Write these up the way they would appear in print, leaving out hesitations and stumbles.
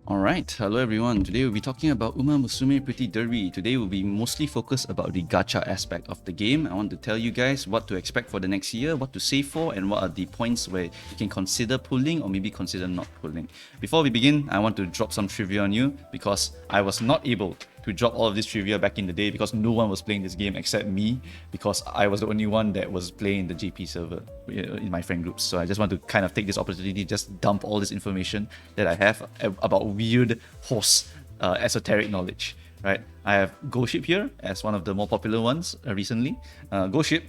Alright, hello everyone. Today we'll be talking about Uma Musume Pretty Derby. Today we'll be mostly focused about the gacha aspect of the game. I want to tell you guys what to expect for the next year, what to save for, and what are the points where you can consider pulling or maybe consider not pulling. Before we begin, I want to drop some trivia on you because I was not able to drop all of this trivia back in the day because no one was playing this game except me, because I was the only one that was playing the JP server in my friend groups. So I just want to kind of take this opportunity to just dump all this information that I have about weird horse esoteric knowledge. Right? I have Goldship here as one of the more popular ones recently. Goldship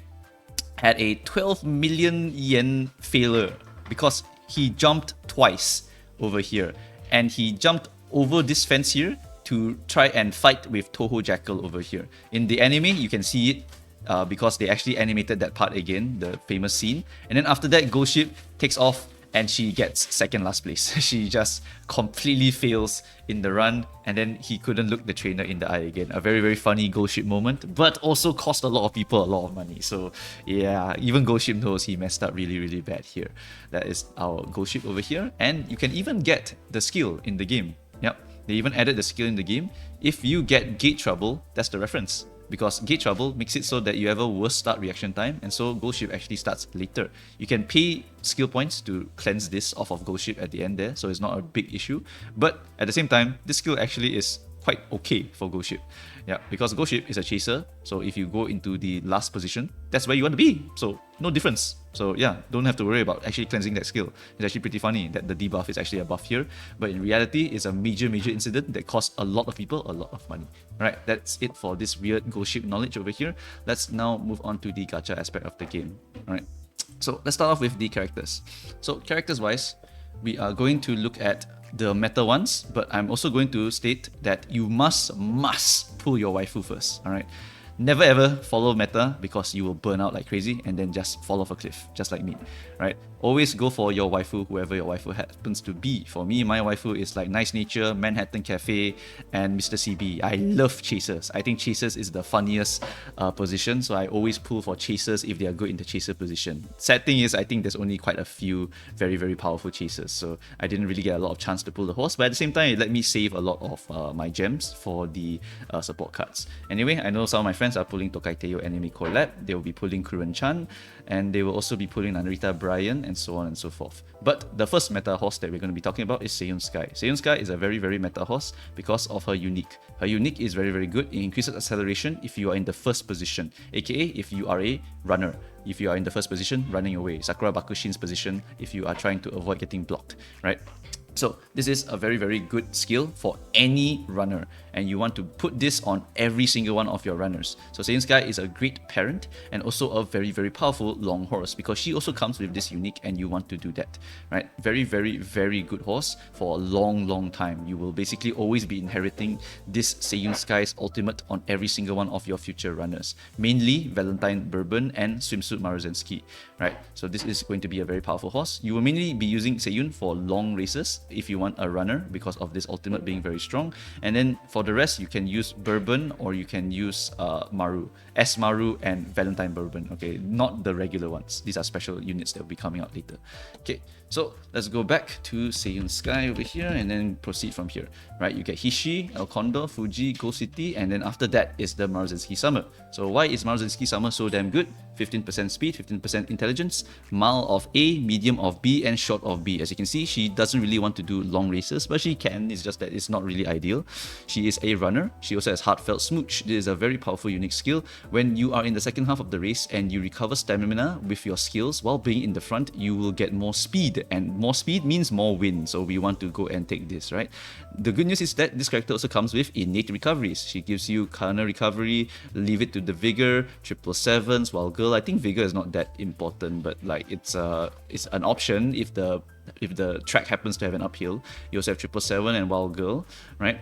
had a 12 million yen failure because he jumped twice over here, and he jumped over this fence here to try and fight with Toho Jackal over here. In the anime, you can see it because they actually animated that part again, the famous scene. And then after that, Goldship takes off and she gets second last place. She just completely fails in the run, and then he couldn't look the trainer in the eye again. A very, very funny Goldship moment, but also cost a lot of people a lot of money. So yeah, even Goldship knows he messed up really, really bad here. That is our Goldship over here. And you can even get the skill in the game. Yep, they even added the skill in the game. If you get Gate Trouble, that's the reference, because Gate Trouble makes it so that you have a worse start reaction time, and so Goldship actually starts later. You can pay skill points to cleanse this off of Goldship at the end there, so it's not a big issue. But at the same time, this skill actually is quite okay for Goldship. Yeah, because Goldship is a chaser, so if you go into the last position, that's where you want to be. So no difference. So yeah, don't have to worry about actually cleansing that skill. It's actually pretty funny that the debuff is actually a buff here, but in reality, it's a major incident that costs a lot of people a lot of money. Alright, that's it for this weird Goldship knowledge over here. Let's now move on to the gacha aspect of the game. Alright, so let's start off with the characters. So characters wise, we are going to look at the meta ones, but I'm also going to state that you must pull your waifu first. Alright, never ever follow meta because you will burn out like crazy and then just fall off a cliff, just like me. Right? Always go for your waifu, whoever your waifu happens to be. For me, my waifu is like Nice Nature, Manhattan Cafe, and Mr. CB. I love chasers. I think chasers is the funniest position, so I always pull for chasers if they are good in the chaser position. Sad thing is, I think there's only quite a few very, very powerful chasers, so I didn't really get a lot of chance to pull the horse, but at the same time, it let me save a lot of my gems for the support cards. Anyway, I know some of my friends are pulling Tokai Teo Anime Collab, they will be pulling Kuren-chan, and they will also be pulling Narita Brian, and so on and so forth. But the first meta horse that we're going to be talking about is Seiyun Sky. Seiyun Sky is a very, very meta horse because of her unique. Her unique is very, very good. It increases acceleration if you are in the first position, aka if you are a runner. If you are in the first position, running away. Sakura Bakushin's position if you are trying to avoid getting blocked, right? So this is a very, very good skill for any runner, and you want to put this on every single one of your runners. So Seiyun Sky is a great parent and also a very, very powerful long horse because she also comes with this unique, and you want to do that, right? Very, very, very good horse for a long, long time. You will basically always be inheriting this Seiyun Sky's ultimate on every single one of your future runners, mainly Valentine Bourbon and Swimsuit Maruzensky, right? So this is going to be a very powerful horse. You will mainly be using Seiyun for long races if you want a runner because of this ultimate being very strong, and then for the rest you can use Bourbon or you can use Maru, S Maru and Valentine Bourbon. Okay, not the regular ones. These are special units that will be coming out later. Okay, so let's go back to Seiyun Sky over here and then proceed from here. Right, you get Hishi, El Condor, Fuji, Gold City, and then after that is the Maruzensky Summer. So why is Maruzensky Summer so damn good? 15% speed, 15% intelligence, mile of A, medium of B, and short of B. As you can see, she doesn't really want to do long races, but she can. It's just that it's not really ideal. She is a runner. She also has Heartfelt Smooch. This is a very powerful, unique skill. When you are in the second half of the race and you recover stamina with your skills while being in the front, you will get more speed, and more speed means more win. So we want to go and take this, right? The good news is that this character also comes with innate recoveries. She gives you Kana recovery, leave it to the Vigor, 777s, while Girl, I think Vigor is not that important, but like it's an option if the track happens to have an uphill. You also have 777 and Wild Girl, right?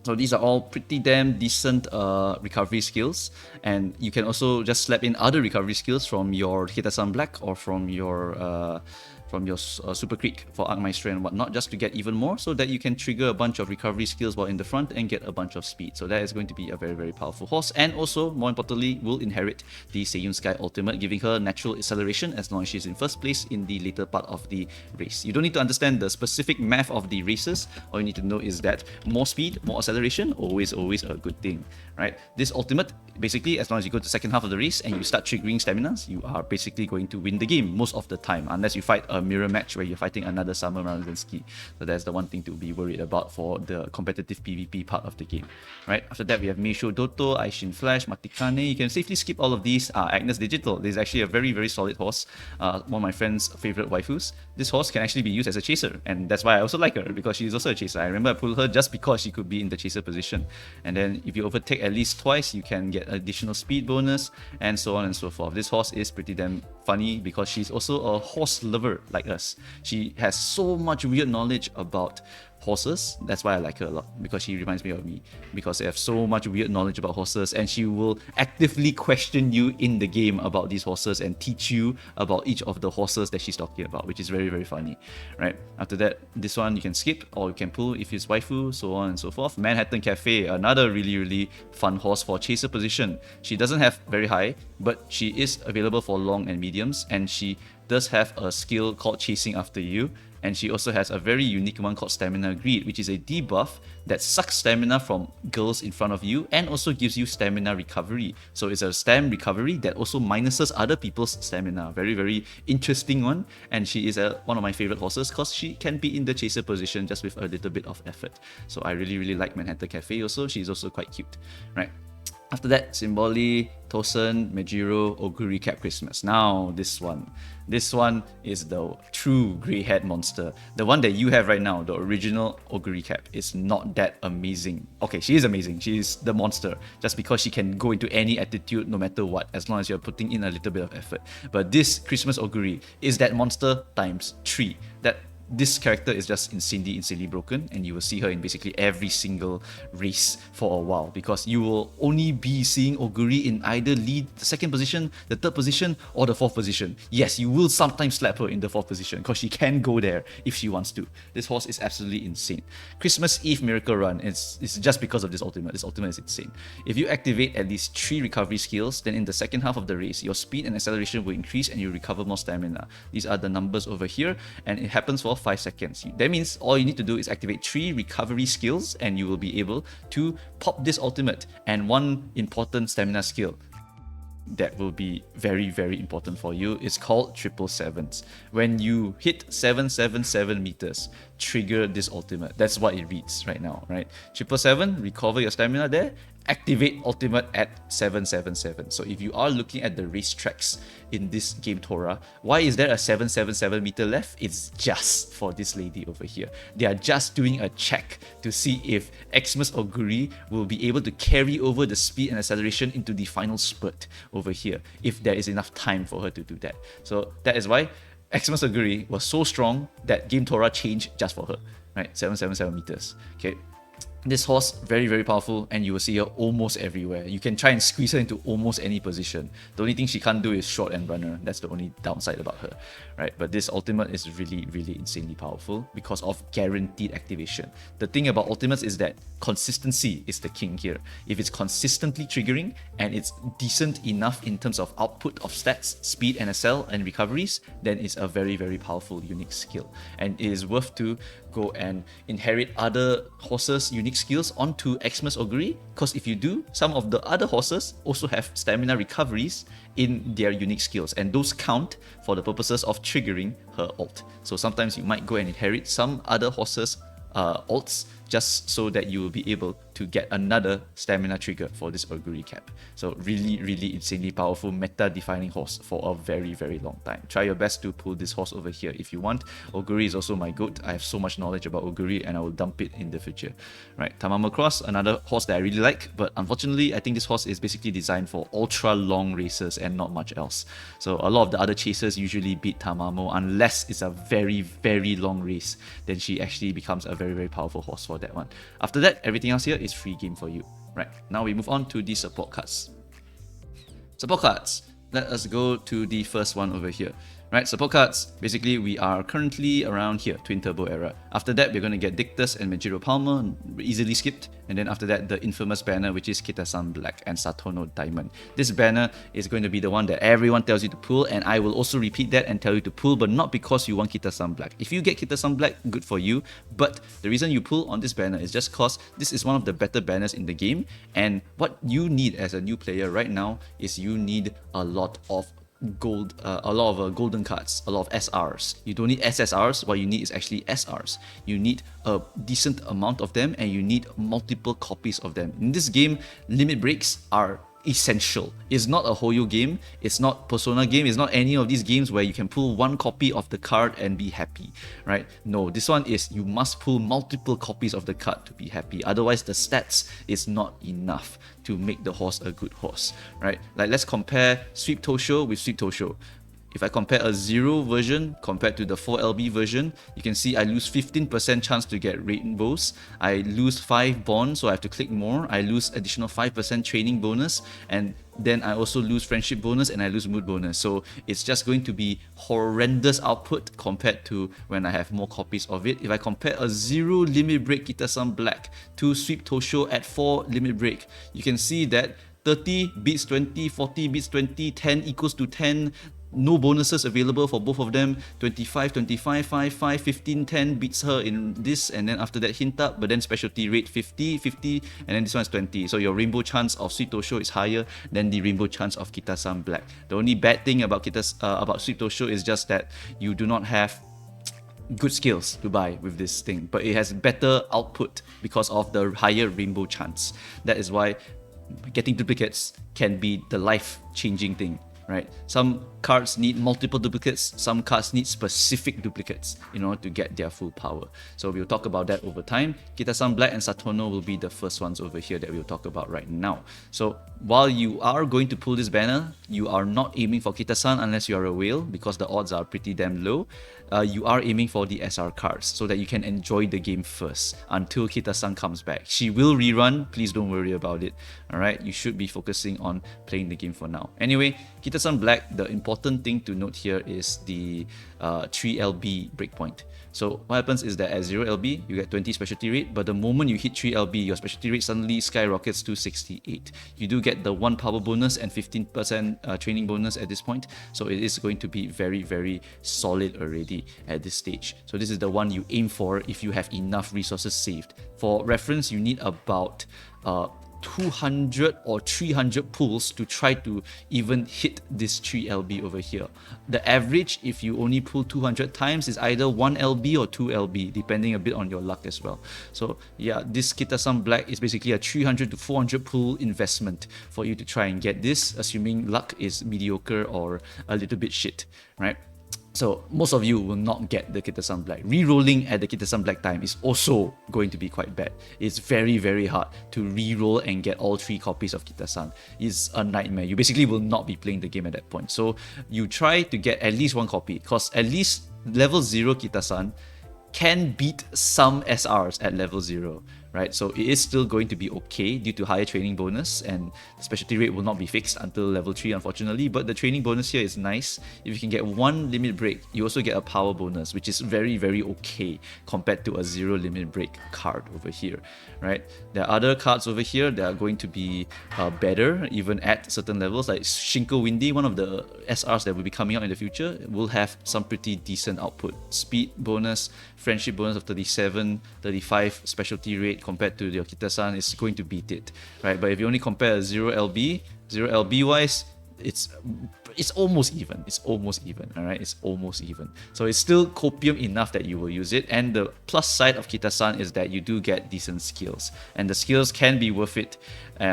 So these are all pretty damn decent recovery skills, and you can also just slap in other recovery skills from your Hitasan Black or from your from your Super Creek for Arc Maestro and whatnot, just to get even more, so that you can trigger a bunch of recovery skills while in the front and get a bunch of speed. So that is going to be a very, very powerful horse, and also, more importantly, will inherit the Seiyun Sky Ultimate, giving her natural acceleration as long as she's in first place in the later part of the race. You don't need to understand the specific math of the races. All you need to know is that more speed, more acceleration, always a good thing, right? This ultimate, basically, as long as you go to the second half of the race and you start triggering staminas, you are basically going to win the game most of the time, unless you fight a mirror match where you're fighting another Summer Marazinski. So that's the one thing to be worried about for the competitive PvP part of the game, right? After that, we have Meisho Doto, Aishin Flash, Matikane. You can safely skip all of these. Agnes Digital, this is actually a very, very solid horse. One of my friend's favorite waifus. This horse can actually be used as a chaser, and that's why I also like her, because she's also a chaser. I remember I pulled her just because she could be in the chaser position. And then if you overtake at least twice, you can get additional speed bonus, and so on and so forth. This horse is pretty damn funny because she's also a horse lover like us. She has so much weird knowledge about horses. That's why I like her a lot, because she reminds me of me, because they have so much weird knowledge about horses, and she will actively question you in the game about these horses and teach you about each of the horses that she's talking about, which is very, very funny, right? After that, this one you can skip or you can pull if it's waifu, so on and so forth. Manhattan Cafe, another really, really fun horse for chaser position. She doesn't have very high, but she is available for long and mediums, and she does have a skill called Chasing After You, and she also has a very unique one called Stamina Greed, which is a debuff that sucks stamina from girls in front of you and also gives you stamina recovery. So it's a stam recovery that also minuses other people's stamina. Very, very interesting one, and she is one of my favorite horses because she can be in the chaser position just with a little bit of effort. So I really, really like Manhattan Cafe also. She's also quite cute, right? After that, Symboli, Tosen, Mejiro, Oguri Cap Christmas. Now, this one is the true grey-haired monster. The one that you have right now, the original Oguri Cap, is not that amazing. Okay, she is amazing. She is the monster, just because she can go into any attitude no matter what, as long as you're putting in a little bit of effort. But this Christmas Oguri is that monster times 3. This character is just insanely broken, and you will see her in basically every single race for a while, because you will only be seeing Oguri in either lead, the second position, the third position, or the fourth position. Yes, you will sometimes slap her in the fourth position because she can go there if she wants to. This horse is absolutely insane. Christmas Eve Miracle Run, it's just because of this ultimate. This ultimate is insane. If you activate at least 3 recovery skills, then in the second half of the race, your speed and acceleration will increase and you recover more stamina. These are the numbers over here, and it happens for 5 seconds. That means all you need to do is activate 3 recovery skills and you will be able to pop this ultimate. And one important stamina skill that will be very, very important for you is called 777s. When you hit 777 meters, trigger this ultimate. That's what it reads right now, right? 777, recover your stamina there, activate ultimate at 777. So if you are looking at the racetracks in this game Torah, why is there a 777 meter left? It's just for this lady over here. They are just doing a check to see if Xmas Oguri will be able to carry over the speed and acceleration into the final spurt over here, if there is enough time for her to do that. So that is why Xmas Oguri was so strong that Game Torah changed just for her, right? 777 meters. Okay. This horse, very, very powerful, and you will see her almost everywhere. You can try and squeeze her into almost any position. The only thing she can't do is short and runner. That's the only downside about her, right? But this ultimate is really, really insanely powerful because of guaranteed activation. The thing about ultimates is that consistency is the king here. If it's consistently triggering and it's decent enough in terms of output of stats, speed and accel and recoveries, then it's a very, very powerful unique skill. And it is worth to go and inherit other horses' unique skills onto Xmas Oguri, because if you do, some of the other horses also have stamina recoveries in their unique skills, and those count for the purposes of triggering her ult. So sometimes you might go and inherit some other horses' ults just so that you will be able to get another stamina trigger for this Oguri cap. So really, really insanely powerful meta-defining horse for a very, very long time. Try your best to pull this horse over here if you want. Oguri is also my goat. I have so much knowledge about Oguri and I will dump it in the future. Right, Tamamo Cross, another horse that I really like, but unfortunately I think this horse is basically designed for ultra long races and not much else. So a lot of the other chasers usually beat Tamamo unless it's a very, very long race. Then she actually becomes a very, very powerful horse for that one. After that, everything else here is free game for you. Right, now we move on to the support cards. Support cards. Let us go to the first one over here. Right, support cards, basically we are currently around here, Twin Turbo era. After that, we're going to get Dictus and Majiro Palmer, easily skipped. And then after that, the infamous banner, which is Kita-san Black and Satono Diamond. This banner is going to be the one that everyone tells you to pull, and I will also repeat that and tell you to pull, but not because you want Kita-san Black. If you get Kita-san Black, good for you, but the reason you pull on this banner is just because this is one of the better banners in the game, and what you need as a new player right now is you need a lot of golden cards, a lot of SRs. You don't need SSRs, what you need is actually SRs. You need a decent amount of them, and you need multiple copies of them. In this game, limit breaks are essential. It's not a Hoyo game, it's not Persona game, it's not any of these games where you can pull one copy of the card and be happy, right? No, this one is you must pull multiple copies of the card to be happy. Otherwise, the stats is not enough to make the horse a good horse, right? Like, let's compare Sweep Tosho with Sweep Tosho. If I compare a 0 version compared to the 4LB version, you can see I lose 15% chance to get rainbows. I lose 5 bonds, so I have to click more. I lose additional 5% training bonus, and then I also lose friendship bonus and I lose mood bonus. So it's just going to be horrendous output compared to when I have more copies of it. If I compare a 0 limit break Kita-san Black to Sweep Tosho at 4 limit break, you can see that 30 beats 20, 40 beats 20, 10 equals to 10. No bonuses available for both of them. 25, 25, 5, 5, 15, 10 beats her in this, and then after that hint up, but then specialty rate 50, 50, and then this one is 20. So your rainbow chance of Sweep Tosho is higher than the rainbow chance of Kita-san Black. The only bad thing about Sweep Tosho is just that you do not have good skills to buy with this thing, but it has better output because of the higher rainbow chance. That is why getting duplicates can be the life-changing thing. Right? Some cards need multiple duplicates, some cards need specific duplicates in order to get their full power. So we'll talk about that over time. Kita-san Black and Satono will be the first ones over here that we'll talk about right now. So while you are going to pull this banner, you are not aiming for Kita-san unless you are a whale, because the odds are pretty damn low. You are aiming for the SR cards so that you can enjoy the game first until Kita-san comes back. She will rerun, please don't worry about it. Alright, you should be focusing on playing the game for now. Anyway, Kita-san Black, the important thing to note here is the 3LB breakpoint. So what happens is that at 0LB, you get 20 specialty rate, but the moment you hit 3LB, your specialty rate suddenly skyrockets to 68. You do get the 1 power bonus and 15% training bonus at this point, so it is going to be very, very solid already at this stage. So this is the one you aim for if you have enough resources saved. For reference, you need about 200 or 300 pulls to try to even hit this 3LB over here. The average, if you only pull 200 times, is either 1LB or 2LB, depending a bit on your luck as well. So yeah, this Kita-san Black is basically a 300 to 400 pull investment for you to try and get this, assuming luck is mediocre or a little bit shit, right? So most of you will not get the Kita-san Black. Re-rolling at the Kita-san Black time is also going to be quite bad. It's very, very hard to re-roll and get all 3 copies of Kita-san. It's a nightmare. You basically will not be playing the game at that point. So you try to get at least 1 copy, because at least level 0 Kita-san can beat some SRs at level 0. Right? So it is still going to be okay due to higher training bonus, and the specialty rate will not be fixed until level 3 unfortunately, but the training bonus here is nice. If you can get 1 limit break, you also get a power bonus, which is very, very okay compared to a 0 limit break card over here, right? There are other cards over here that are going to be better even at certain levels, like Shinko Windy, one of the SRs that will be coming out in the future, will have some pretty decent output. Speed bonus, friendship bonus of 37, 35 specialty rate compared to your Kita-san is going to beat it, right? But if you only compare a 0LB wise, it's almost even. It's almost even, all right? It's almost even. So it's still copium enough that you will use it. And the plus side of Kita-san is that you do get decent skills, and the skills can be worth it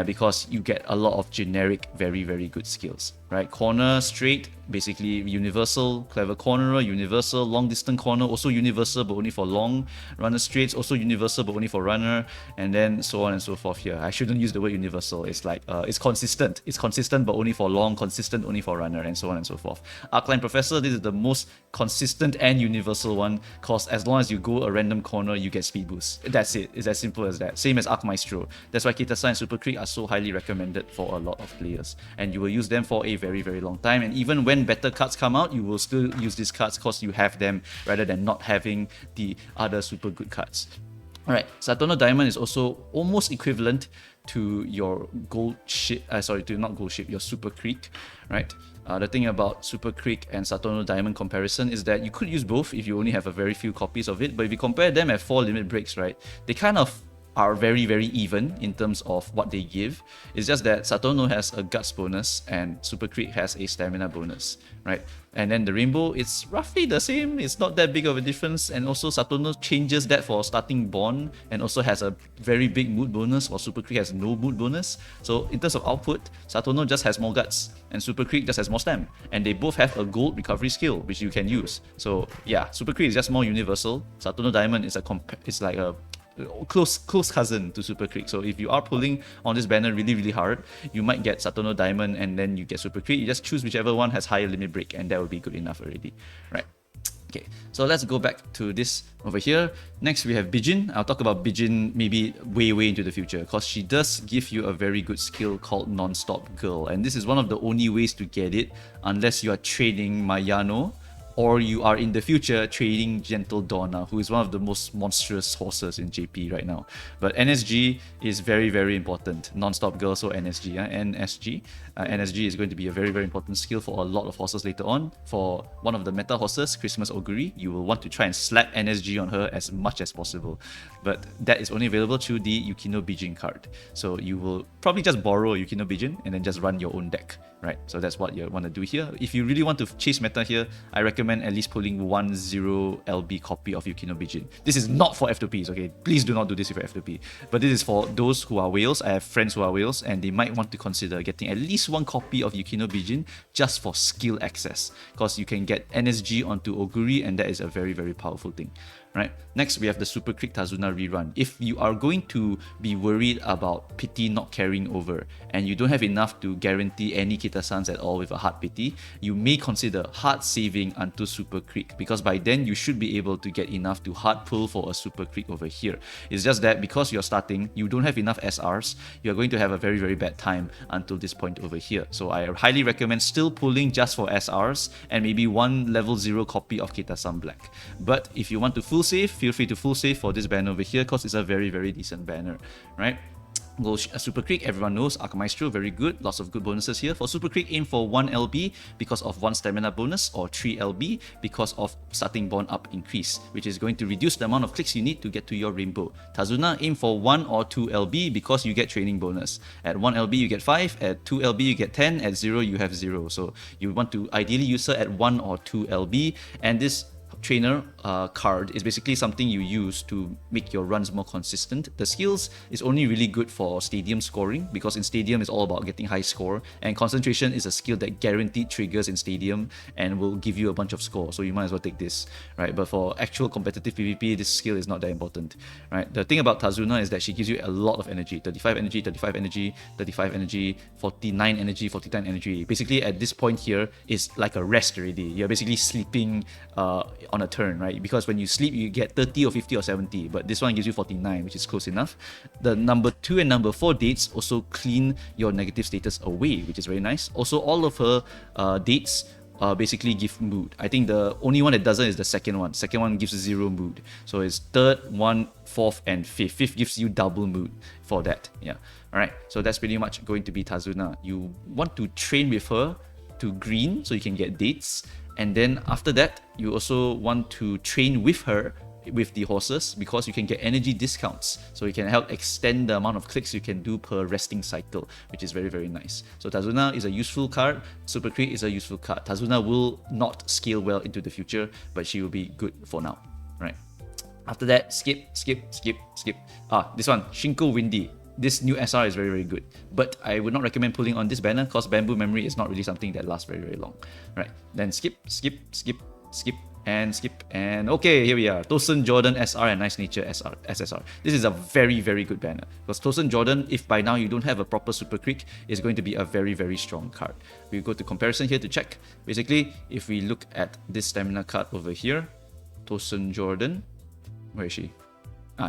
because you get a lot of generic, very, very good skills, right? Corner, straight, basically universal. Clever cornerer, universal. Long distance corner, also universal but only for long. Runner straights, also universal but only for runner, and then so on and so forth here. I shouldn't use the word universal. It's like it's consistent. It's consistent but only for long, consistent only for runner, and so on and so forth. Arcline Professor, this is the most consistent and universal one, cause as long as you go a random corner, you get speed boost. That's it. It's as simple as that. Same as Arc Maestro. That's why Kita-san and Super Creek are so highly recommended for a lot of players, and you will use them for a very, very long time. And even when when better cards come out, you will still use these cards because you have them rather than not having the other super good cards. Alright, Satono Diamond is also almost equivalent to your Goldship, not Goldship, your Super Creek, right? The thing about Super Creek and Satono Diamond comparison is that you could use both if you only have a very few copies of it, but if you compare them at 4 limit breaks, right, they kind of are very, very even in terms of what they give. It's just that Satono has a guts bonus and Super Creek has a stamina bonus, right? And then the rainbow, it's roughly the same. It's not that big of a difference. And also Satono changes that for starting Bond and also has a very big mood bonus, while Super Creek has no mood bonus. So in terms of output, Satono just has more guts and Super Creek just has more stam. And they both have a gold recovery skill, which you can use. So yeah, Super Creek is just more universal. Satono Diamond is like a close cousin to Super Creek. So if you are pulling on this banner really, really hard, you might get Satono Diamond and then you get Super Creek. You just choose whichever one has higher limit break and that will be good enough already, right? Okay, so let's go back to this over here. Next we have Bijin. I'll talk about Bijin maybe way into the future because she does give you a very good skill called Non-Stop Girl, and this is one of the only ways to get it unless you are training Mayano or you are in the future trading Gentle Donna, who is one of the most monstrous horses in JP right now. But NSG is very, very important. Non-Stop Girl, so NSG. NSG. NSG is going to be a very, very important skill for a lot of horses later on. For one of the meta horses, Christmas Oguri, you will want to try and slap NSG on her as much as possible. But that is only available through the Yukino Bijin card. So you will probably just borrow a Yukino Bijin and then just run your own deck, right? So that's what you want to do here. If you really want to chase meta here, I recommend at least pulling 1-0 LB copy of Yukino Bijin. This is not for F2Ps, okay? Please do not do this with your F2P. But this is for those who are whales. I have friends who are whales and they might want to consider getting at least one copy of Yukino Bijin just for skill access, because you can get NSG onto Oguri and that is a very, very powerful thing. Right. Next, we have the Super Creek Tazuna rerun. If you are going to be worried about pity not carrying over and you don't have enough to guarantee any Kita-sans at all with a hard pity, you may consider hard saving until Super Creek, because by then you should be able to get enough to hard pull for a Super Creek over here. It's just that because you're starting, you don't have enough SRs, you're going to have a very, very bad time until this point over here. So I highly recommend still pulling just for SRs and maybe one level 0 copy of Kita-san Black. But if you want to full save, feel free to full save for this banner over here because it's a very, very decent banner, right? Super Creek, everyone knows, Archmaestro, very good, lots of good bonuses here. For Super Creek, aim for 1 LB because of 1 stamina bonus, or 3 LB because of starting bond up increase, which is going to reduce the amount of clicks you need to get to your rainbow. Tazuna, aim for 1 or 2 LB because you get training bonus. At 1 LB you get 5, at 2 LB you get 10, at 0 you have 0. So you want to ideally use her at 1 or 2 LB, and this trainer card is basically something you use to make your runs more consistent. The skills is only really good for stadium scoring because in stadium it's all about getting high score, and concentration is a skill that guaranteed triggers in stadium and will give you a bunch of score, so you might as well take this, right? But for actual competitive PvP, this skill is not that important, right? The thing about Tazuna is that she gives you a lot of energy, 35 energy, 35 energy, 35 energy, 49 energy, 49 energy. Basically at this point here is like a rest already. You're basically sleeping on a turn, right? Because when you sleep, you get 30 or 50 or 70, but this one gives you 49, which is close enough. The number 2 and number 4 dates also clean your negative status away, which is very nice. Also, all of her dates basically give mood. I think the only one that doesn't is the second one. Second one gives 0 mood. So it's 3rd, 1, 4th, and 5th. 5th gives you double mood for that. Yeah. Alright, so that's pretty much going to be Tazuna. You want to train with her to green so you can get dates. And then after that, you also want to train with her with the horses because you can get energy discounts. So you can help extend the amount of clicks you can do per resting cycle, which is very, very nice. So Tazuna is a useful card. Super Creek is a useful card. Tazuna will not scale well into the future, but she will be good for now. Right. After that, skip. This one, Shinko Windy. This new SR is very, very good, but I would not recommend pulling on this banner because Bamboo Memory is not really something that lasts very, very long. Right, then skip, and okay, here we are. Tosin Jordan SR and Nice Nature SSR. This is a very, very good banner because Tosin Jordan, if by now you don't have a proper Super Creek, is going to be a very, very strong card. We go to comparison here to check. Basically, if we look at this stamina card over here, Tosin Jordan, where is she?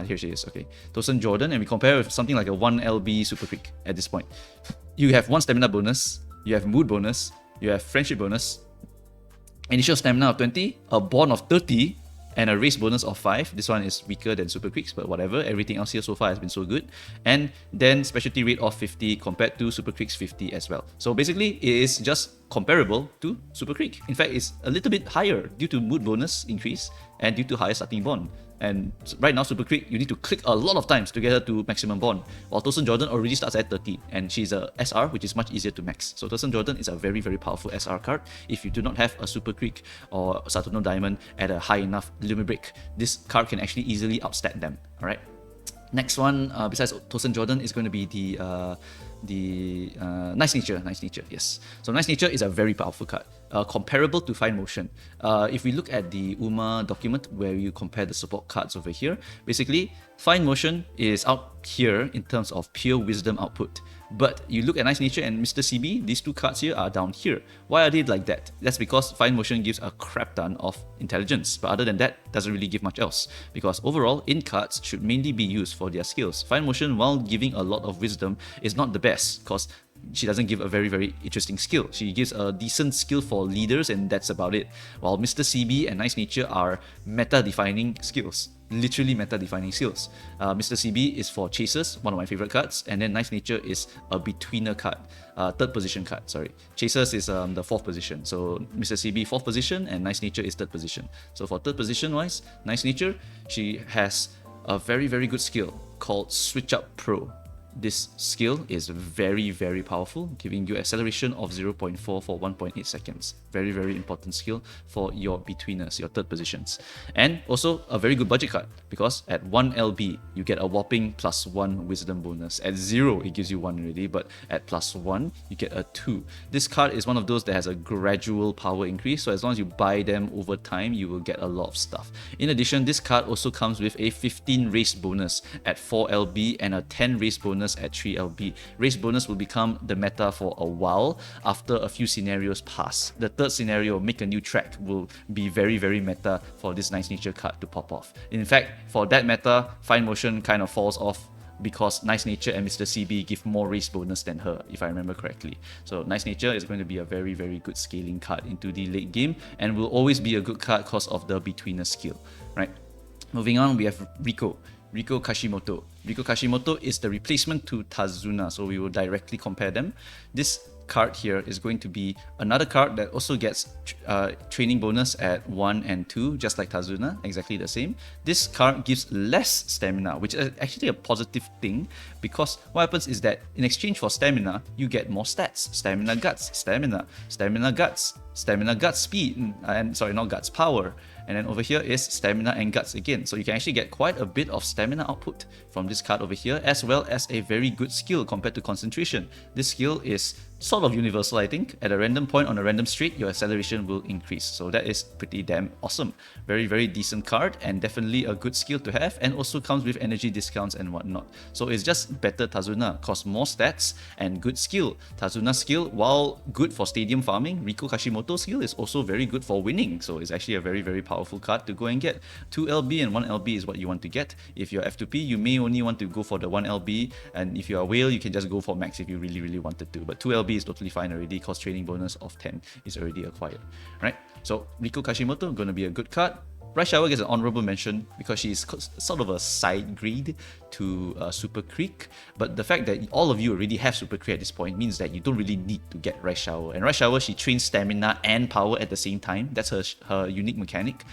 Here she is, okay. Tosin Jordan, and we compare with something like a 1 LB Super Creek at this point. You have 1 stamina bonus, you have mood bonus, you have friendship bonus, Initial stamina of 20, a bond of 30, and a race bonus of 5. This one is weaker than Super Creeks, but whatever. Everything else here so far has been so good. And then specialty rate of 50 compared to Super Creeks 50 as well. So basically, it is just comparable to Super Creek. In fact, it's a little bit higher due to mood bonus increase and due to higher starting bond. And right now, Super Creek, you need to click a lot of times to get her to maximum bond. While Tosin Jordan already starts at 30, and she's a SR, which is much easier to max. So Tosin Jordan is a very, very powerful SR card. If you do not have a Super Creek or Saturno Diamond at a high enough limit break, this card can actually easily outstat them. Alright. Next one, besides Tosin Jordan, is going to be the Nice Nature. Nice Nature, yes. So Nice Nature is a very powerful card, comparable to Fine Motion. If we look at the UMA document where you compare the support cards over here, basically Fine Motion is out here in terms of pure wisdom output. But you look at Nice Nature and Mr. CB, these two cards here are down here. Why are they like that? That's because Fine Motion gives a crap ton of intelligence, but other than that, doesn't really give much else. Because overall, in cards should mainly be used for their skills. Fine Motion, while giving a lot of wisdom, is not the best, because she doesn't give a very, very interesting skill. She gives a decent skill for leaders, and that's about it. While Mr. CB and Nice Nature are meta-defining skills. Literally meta-defining skills. Mr. CB is for chasers, one of my favorite cards, and then Nice Nature is a betweener card, third position card, sorry. Chasers is the fourth position, so Mr. CB fourth position and Nice Nature is third position. So for third position wise, Nice Nature, she has a very, very good skill called Switch Up Pro. This skill is very, very powerful, giving you acceleration of 0.4 for 1.8 seconds. Very, very important skill for your betweeners, your third positions. And also a very good budget card, because at 1 LB, you get a whopping +1 wisdom bonus. At 0, it gives you 1 already, but at +1, you get a 2. This card is one of those that has a gradual power increase, so as long as you buy them over time, you will get a lot of stuff. In addition, this card also comes with a 15 race bonus at 4 LB and a 10 race bonus at 3 LB. Race bonus will become the meta for a while after a few scenarios pass. The third scenario, Make a New Track, will be very, very meta for this Nice Nature card to pop off. In fact, for that meta, Fine Motion kind of falls off because Nice Nature and Mr. CB give more race bonus than her, if I remember correctly. So Nice Nature is going to be a very, very good scaling card into the late game and will always be a good card because of the betweener skill, right? Moving on, we have Riko Kashimoto. Riko Kashimoto is the replacement to Tazuna, so we will directly compare them. This card here is going to be another card that also gets training bonus at 1 and 2, just like Tazuna, exactly the same. This card gives less stamina, which is actually a positive thing, because what happens is that in exchange for stamina, you get more stats. Stamina guts, stamina guts speed, and sorry, not guts, power. And then over here is stamina and guts again. So you can actually get quite a bit of stamina output from this card over here, as well as a very good skill compared to concentration. This skill is sort of universal, I think. At a random point on a random street, your acceleration will increase. So that is pretty damn awesome. Very, very decent card and definitely a good skill to have, and also comes with energy discounts and whatnot. So it's just better Tazuna, costs more stats and good skill. Tazuna's skill, while good for stadium farming, Riko Kashimoto's skill is also very good for winning. So it's actually a very, very powerful card to go and get. 2 LB and 1 LB is what you want to get. If you're F2P, you may only want to go for the 1 LB, and if you're a whale, you can just go for max if you really, really wanted to. But 2 LB is totally fine already, because training bonus of 10 is already acquired. Right? So Riko Kashimoto, going to be a good card. Rice Shower gets an honorable mention because she's sort of a side grade to Super Creek, but the fact that all of you already have Super Creek at this point means that you don't really need to get Rice Shower. And Rice Shower, she trains stamina and power at the same time. That's her unique mechanic.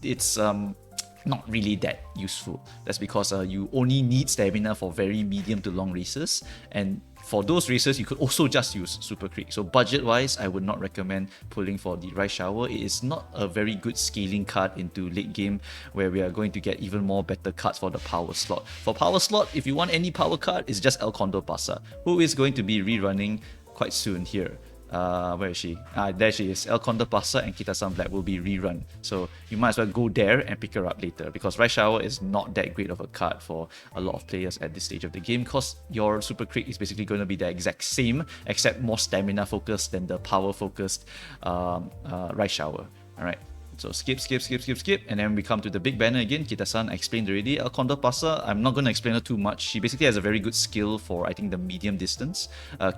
It's not really that useful. That's because you only need stamina for very medium to long races, and for those races, you could also just use Super Creek. So budget-wise, I would not recommend pulling for the Rice Shower. It is not a very good scaling card into late game, where we are going to get even more better cards for the power slot. For power slot, if you want any power card, it's just El Condor Pasa, who is going to be rerunning quite soon here. Where is she? There she is. El Condor Pasa and Kita-san Black will be rerun. So you might as well go there and pick her up later, because Rice Shower is not that great of a card for a lot of players at this stage of the game, because your Super Creek is basically going to be the exact same, except more stamina focused than the power focused Rice Shower. Alright. So skip, skip, skip, skip, skip, and then we come to the big banner again. Kita-san, I explained already. El Condor Pasa, I'm not going to explain her too much. She basically has a very good skill for, I think, the medium distance.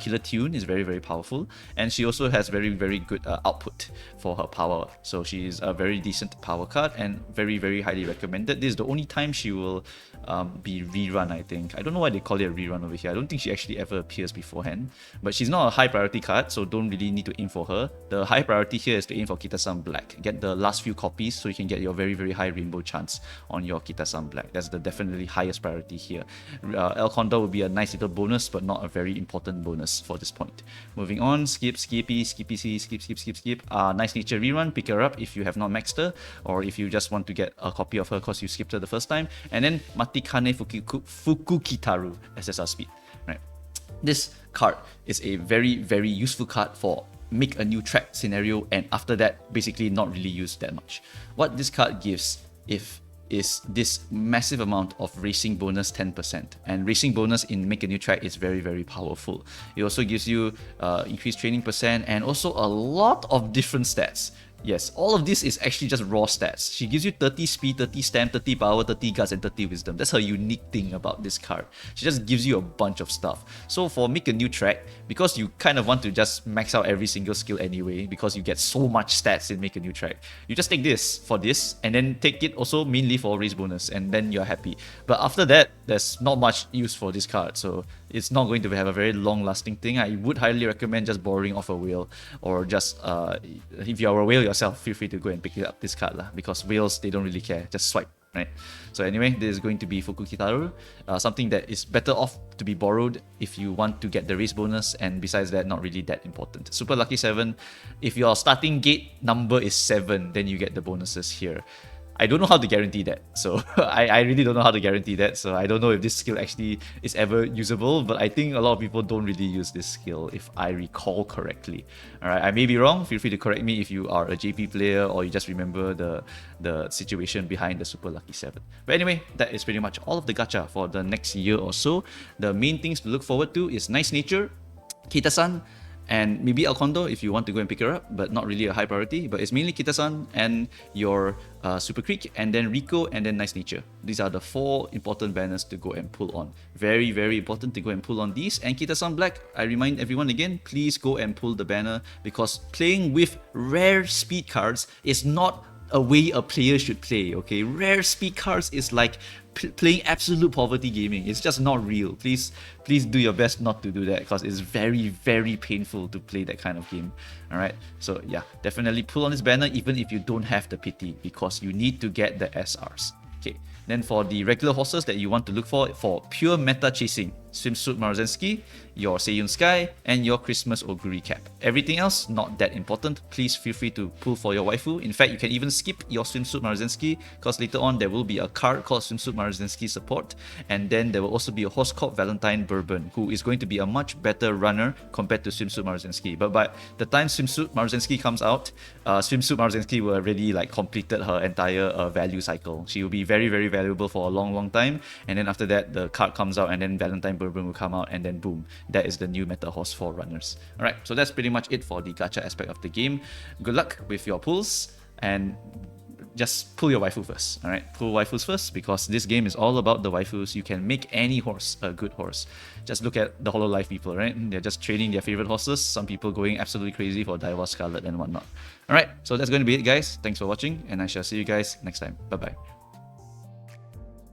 Killer Tune is very, very powerful. And she also has very, very good output for her power. So she's a very decent power card and very, very highly recommended. This is the only time she will be rerun, I think. I don't know why they call it a rerun over here. I don't think she actually ever appears beforehand. But she's not a high priority card, so don't really need to aim for her. The high priority here is to aim for Kita-san Black. Get the last few copies so you can get your very, very high rainbow chance on your Kita-san Black. That's the definitely highest priority here. El Condor would be a nice little bonus, but not a very important bonus for this point. Moving on, skip, skippy, skippy C, skip, skip, skip, skip. Nice Nature rerun, pick her up if you have not maxed her, or if you just want to get a copy of her because you skipped her the first time. And then Matikane Fukukitaru, SSR speed. Right. This card is a very, very useful card for make a new track scenario, and after that, basically not really used that much. What this card gives is this massive amount of racing bonus 10%, and racing bonus in make a new track is very, very powerful. It also gives you increased training percent and also a lot of different stats. Yes, all of this is actually just raw stats. She gives you 30 speed, 30 stamp, 30 power, 30 guts, and 30 wisdom. That's her unique thing about this card. She just gives you a bunch of stuff. So for make a new track, because you kind of want to just max out every single skill anyway, because you get so much stats in make a new track, you just take this for this, and then take it also mainly for race bonus, and then you're happy. But after that, there's not much use for this card, so it's not going to have a very long-lasting thing. I would highly recommend just borrowing off a whale, or just if you're a whale yourself, feel free to go and pick up this card lah, because whales, they don't really care, just swipe, right? So anyway, this is going to be Fukukitaru, something that is better off to be borrowed if you want to get the race bonus, and besides that, not really that important. Super Lucky 7, if your starting gate number is 7, then you get the bonuses here. I don't know how to guarantee that, so I really don't know how to guarantee that, so I don't know if this skill actually is ever usable, but I think a lot of people don't really use this skill if I recall correctly. Alright, I may be wrong, feel free to correct me if you are a JP player or you just remember the situation behind the Super Lucky 7. But anyway, that is pretty much all of the gacha for the next year or so. The main things to look forward to is Nice Nature, Kita-san, and maybe El Condor if you want to go and pick her up, but not really a high priority. But it's mainly Kita-san and your Super Creek, and then Rico, and then Nice Nature. These are the 4 important banners to go and pull on. Very, very important to go and pull on these. And Kita-san Black, I remind everyone again, please go and pull the banner, because playing with rare speed cards is not a way a player should play, okay? Rare speed cards is like playing absolute poverty gaming. It's just not real. Please do your best not to do that, because it's very, very painful to play that kind of game. Alright, so yeah, definitely pull on this banner even if you don't have the pity, because you need to get the SRs. Okay, then for the regular horses that you want to look for pure meta chasing, Swimsuit Maruzensky, your Seiyun Sky, and your Christmas Oguri Cap. Everything else, not that important. Please feel free to pull for your waifu. In fact, you can even skip your Swimsuit Maruzensky, because later on there will be a card called Swimsuit Maruzensky Support, and then there will also be a horse called Valentine Bourbon, who is going to be a much better runner compared to Swimsuit Maruzensky. But by the time Swimsuit Maruzensky comes out, Swimsuit Maruzensky will already like completed her entire value cycle. She will be very, very valuable for a long, long time, and then after that, the card comes out, and then Valentine Bourbon will come out, and then boom, that is the new meta horse for runners. Alright, so that's pretty much it for the gacha aspect of the game. Good luck with your pulls, and just pull your waifu first. Alright, pull waifus first, because this game is all about the waifus. You can make any horse a good horse. Just look at the Hololive people, right? They're just trading their favorite horses. Some people going absolutely crazy for Daiwa Scarlet and whatnot. Alright, so that's going to be it, guys. Thanks for watching, and I shall see you guys next time. Bye bye.